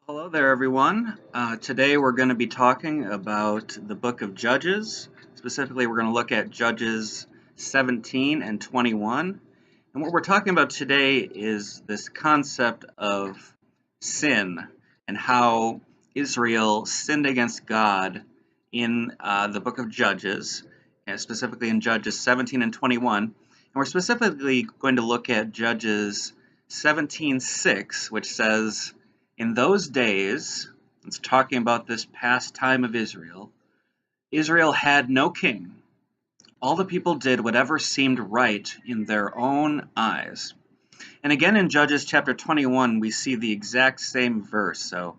Hello there, everyone. Today we're going to be talking about the book of Judges. Specifically, we're going to look at Judges 17 and 21. And what we're talking about today is this concept of sin and how Israel sinned against God in the book of Judges, and specifically in Judges 17 and 21. And we're specifically going to look at Judges 17:6, which says, in those days, it's talking about this past time of Israel, Israel had no king. All the people did whatever seemed right in their own eyes. And again in Judges chapter 21, we see the exact same verse. So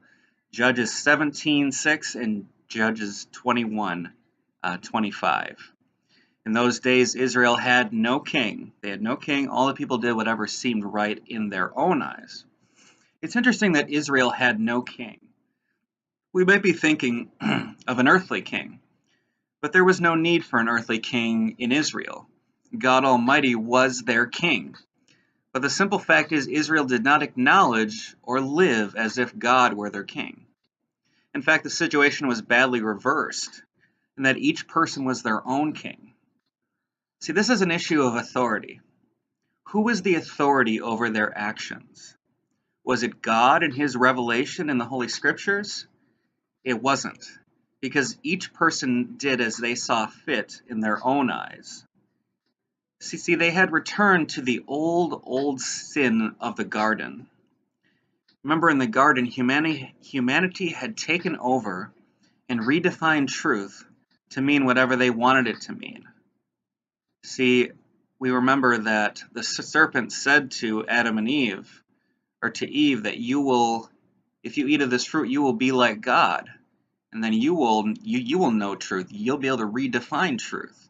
Judges 17:6 and Judges 21:25. In those days, Israel had no king. They had no king. All the people did whatever seemed right in their own eyes. It's interesting that Israel had no king. We might be thinking of an earthly king, but there was no need for an earthly king in Israel. God Almighty was their king. But the simple fact is, Israel did not acknowledge or live as if God were their king. In fact, the situation was badly reversed, in that each person was their own king. See, this is an issue of authority. Who was the authority over their actions? Was it God and his revelation in the Holy Scriptures? It wasn't, because each person did as they saw fit in their own eyes. See, they had returned to the old sin of the garden. Remember, in the garden, humanity had taken over and redefined truth to mean whatever they wanted it to mean. See, we remember that the serpent said to Adam and Eve, or to Eve, that if you eat of this fruit, you will be like God. And then you will know truth. You'll be able to redefine truth.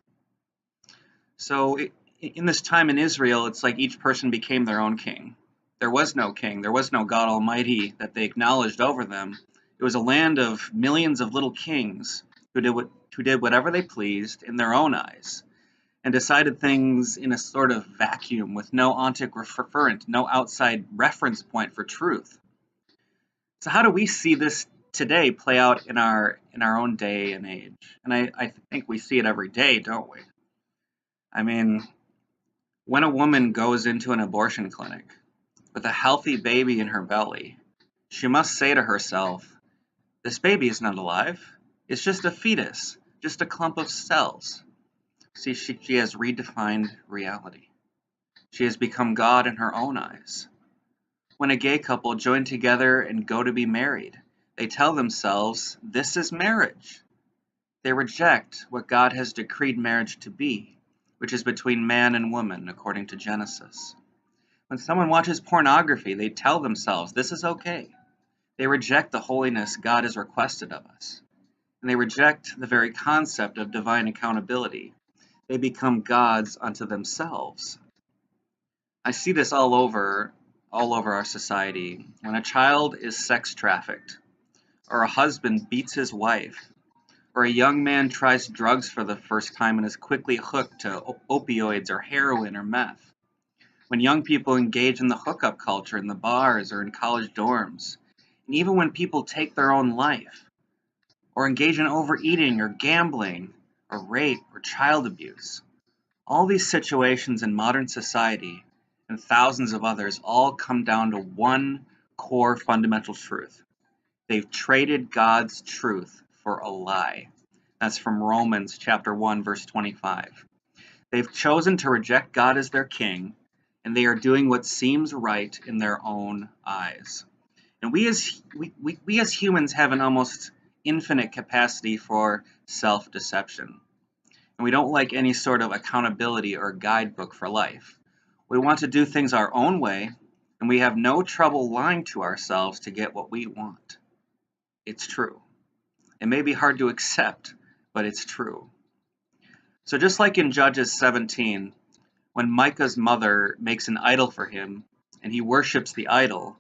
So in this time in Israel, it's like each person became their own king. There was no king. There was no God Almighty that they acknowledged over them. It was a land of millions of little kings who did whatever they pleased in their own eyes and decided things in a sort of vacuum with no ontic referent, no outside reference point for truth. So how do we see this today play out in our own day and age? And I think we see it every day, don't we? I mean, when a woman goes into an abortion clinic with a healthy baby in her belly, she must say to herself, this baby is not alive. It's just a fetus, just a clump of cells. See, she has redefined reality. She has become God in her own eyes. When a gay couple join together and go to be married, they tell themselves, this is marriage. They reject what God has decreed marriage to be, which is between man and woman, according to Genesis. When someone watches pornography, they tell themselves, this is okay. They reject the holiness God has requested of us. And they reject the very concept of divine accountability. They become gods unto themselves. I see this all over our society. When a child is sex trafficked, or a husband beats his wife, or a young man tries drugs for the first time and is quickly hooked to opioids or heroin or meth. When young people engage in the hookup culture in the bars or in college dorms, and even when people take their own life, or engage in overeating or gambling, or rape or child abuse. All these situations in modern society and thousands of others all come down to one core fundamental truth. They've traded God's truth for a lie. That's from Romans chapter 1, verse 25. They've chosen to reject God as their king, and they are doing what seems right in their own eyes. And we as humans have an almost infinite capacity for self-deception. And we don't like any sort of accountability or guidebook for life. We want to do things our own way, and we have no trouble lying to ourselves to get what we want. It's true. It may be hard to accept, but it's true. So just like in Judges 17, when Micah's mother makes an idol for him, and he worships the idol,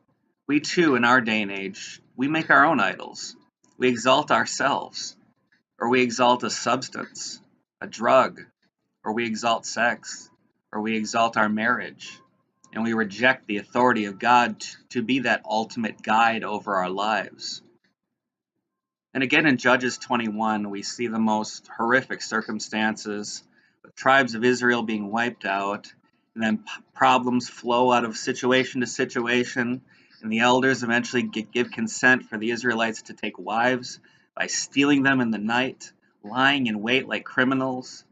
we too, in our day and age, we make our own idols. We exalt ourselves, or we exalt a substance, a drug, or we exalt sex, or we exalt our marriage. and we reject the authority of God to be that ultimate guide over our lives. And again in Judges 21, we see the most horrific circumstances, with tribes of Israel being wiped out, and then problems flow out of situation to situation, and the elders eventually give consent for the Israelites to take wives by stealing them in the night, lying in wait like criminals,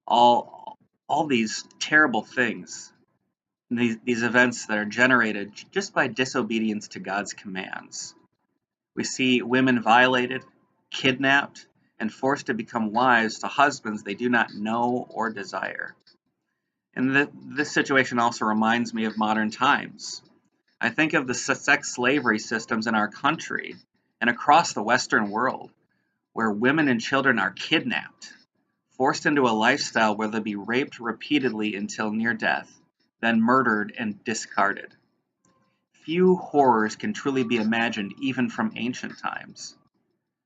all these terrible things, and these events that are generated just by disobedience to God's commands. We see women violated, kidnapped, and forced to become wives to husbands they do not know or desire. And this situation also reminds me of modern times. I think of the sex slavery systems in our country and across the Western world, where women and children are kidnapped, forced into a lifestyle where they'll be raped repeatedly until near death, then murdered and discarded. Few horrors can truly be imagined even from ancient times.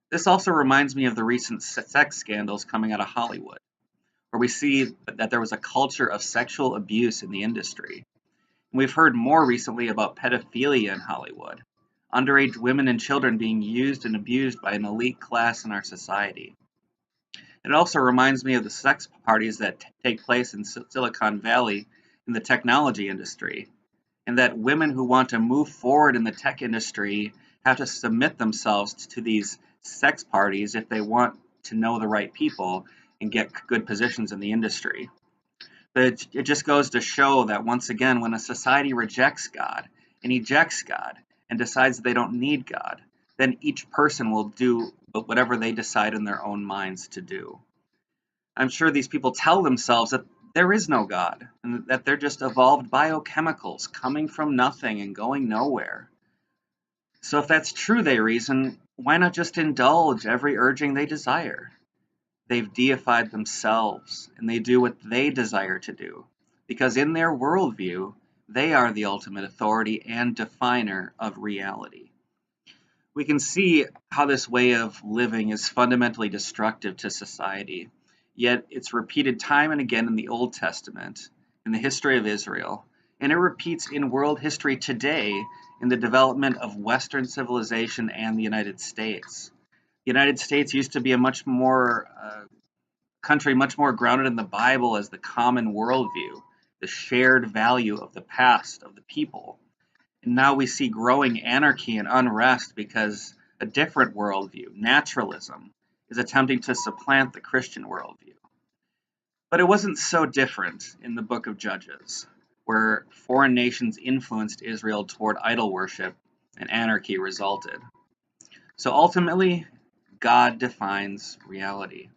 This also reminds me of the recent sex scandals coming out of Hollywood, where we see that there was a culture of sexual abuse in the industry. And we've heard more recently about pedophilia in Hollywood, underage women and children being used and abused by an elite class in our society. It also reminds me of the sex parties that take place in Silicon Valley in the technology industry, and that women who want to move forward in the tech industry have to submit themselves to these sex parties if they want to know the right people and get good positions in the industry. But it just goes to show that once again, when a society rejects God and ejects God and decides they don't need God, then each person will do whatever they decide in their own minds to do. I'm sure these people tell themselves that there is no God, and that they're just evolved biochemicals coming from nothing and going nowhere. So if that's true, they reason, why not just indulge every urging they desire? They've deified themselves, and they do what they desire to do, because in their worldview, they are the ultimate authority and definer of reality. We can see how this way of living is fundamentally destructive to society. Yet it's repeated time and again in the Old Testament, in the history of Israel, and it repeats in world history today in the development of Western civilization and the United States. The United States used to be a much more country much more grounded in the Bible as the common worldview, the shared value of the past of the people. And now we see growing anarchy and unrest because a different worldview, naturalism, is attempting to supplant the Christian worldview. But it wasn't so different in the book of Judges, where foreign nations influenced Israel toward idol worship and anarchy resulted. So ultimately, God defines reality.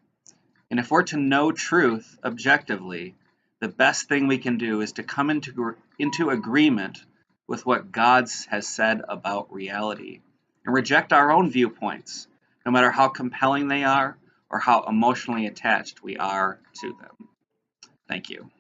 And if we're to know truth objectively, the best thing we can do is to come into agreement with what God has said about reality and reject our own viewpoints, no matter how compelling they are or how emotionally attached we are to them. Thank you.